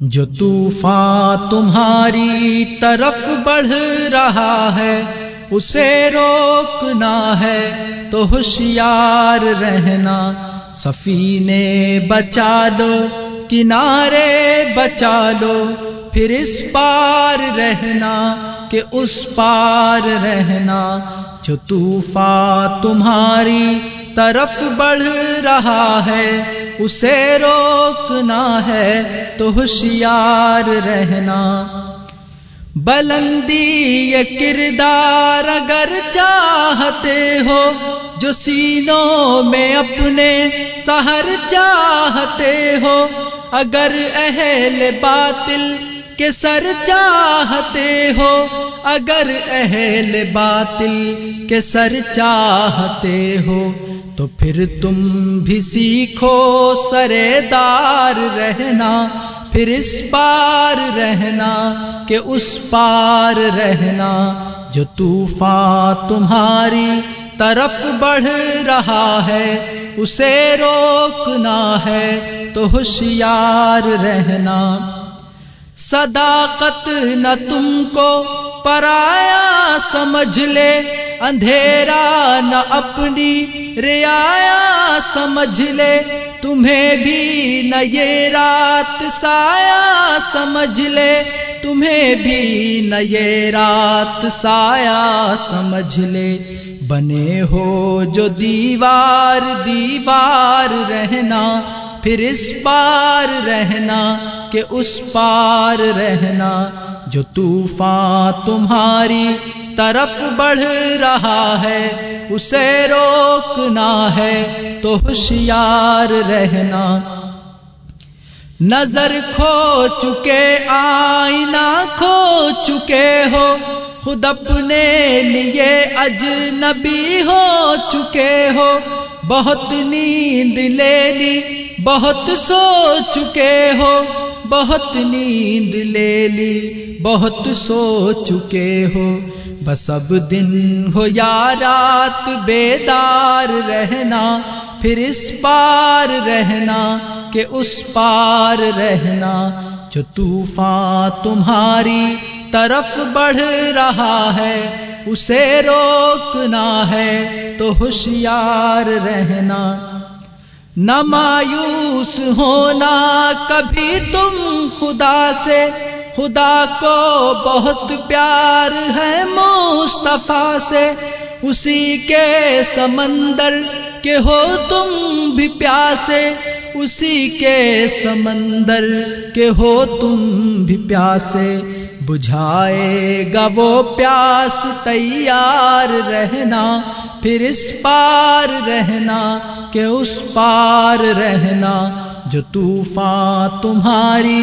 جو طوفان تمہاری طرف بڑھ رہا ہے اسے روکنا ہے تو ہوشیار رہنا. سفینے بچا لو کنارے بچا لو پھر اس پار رہنا کہ اس پار رہنا. جو طوفان تمہاری طرف بڑھ رہا ہے اسے روکنا ہے تو ہوشیار رہنا. بلندی یہ کردار اگر چاہتے ہو جو سینوں میں اپنے سحر چاہتے ہو، اگر اہل باطل کے سر چاہتے ہو، اگر اہل باطل کے سر چاہتے ہو تو پھر تم بھی سیکھو سردار رہنا. پھر اس پار رہنا کہ اس پار رہنا. جو طوفان تمہاری طرف بڑھ رہا ہے اسے روکنا ہے تو ہوشیار رہنا. صداقت نہ تم کو پرایا سمجھ لے، اندھیرا نہ اپنی رعایا سمجھ لے، تمہیں بھی نہ یہ رات سایہ سمجھ لے، تمہیں بھی نہ یہ رات سایہ سمجھ لے. بنے ہو جو دیوار دیوار رہنا، پھر اس پار رہنا کہ اس پار رہنا. جو طوفان تمہاری طرف بڑھ رہا ہے اسے روکنا ہے تو ہوشیار رہنا. نظر کھو چکے آئینہ کھو چکے ہو، خود اپنے لیے اجنبی ہو چکے ہو. بہت نیند لے لی بہت سو چکے ہو، بہت نیند لے لی بہت سو چکے ہو. بس اب دن ہو یا رات بیدار رہنا، پھر اس پار رہنا کہ اس پار رہنا. جو طوفان تمہاری طرف بڑھ رہا ہے اسے روکنا ہے تو ہوشیار رہنا. نہ مایوس ہونا کبھی تم خدا سے، خدا کو بہت پیار ہے مصطفیٰ سے. اسی کے سمندر کے ہو تم بھی پیاسے، اسی کے سمندر کے ہو تم بھی پیاسے. بجھائے گا وہ پیاس تیار رہنا، پھر اس پار رہنا کہ اس پار رہنا. جو طوفان تمہاری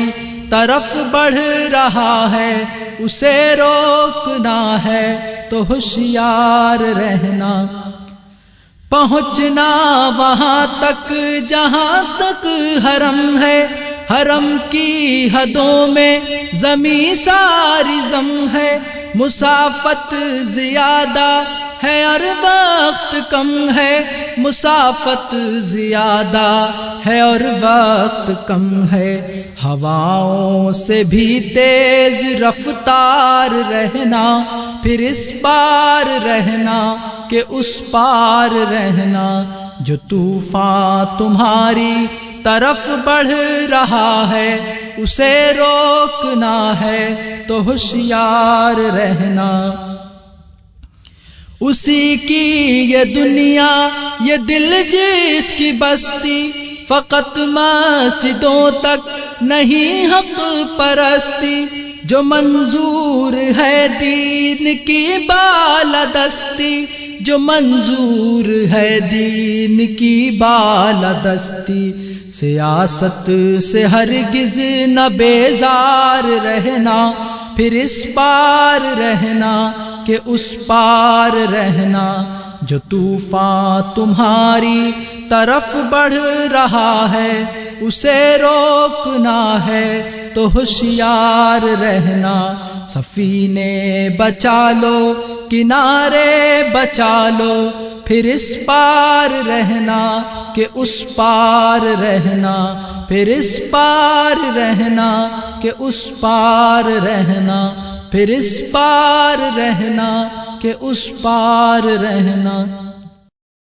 طرف بڑھ رہا ہے اسے روکنا ہے تو ہوشیار رہنا. پہنچنا وہاں تک جہاں تک حرم ہے، حرم کی حدوں میں زمیں ساری زم ہے. مسافت زیادہ ہے اور وقت کم ہے، مسافت زیادہ ہے اور وقت کم ہے. ہواؤں سے بھی تیز رفتار رہنا، پھر اس پار رہنا کہ اس پار رہنا. جو طوفان تمہاری طرف بڑھ رہا ہے اسے روکنا ہے تو ہوشیار رہنا. اسی کی یہ دنیا یہ دل جس کی بستی، فقط مسجدوں تک نہیں حق پرستی. جو منظور ہے دین کی بالادستی، جو منظور ہے دین کی بالادستی. سیاست سے ہرگز نہ بیزار رہنا، پھر اس پار رہنا کہ اس پار رہنا. جو طوفان تمہاری طرف بڑھ رہا ہے اسے روکنا ہے تو ہوشیار رہنا. سفینے بچا لو کنارے بچا لو پھر اس پار رہنا کہ اس پار رہنا، پھر اس پار رہنا کہ اس پار رہنا، پھر اس پار رہنا کہ اس پار رہنا۔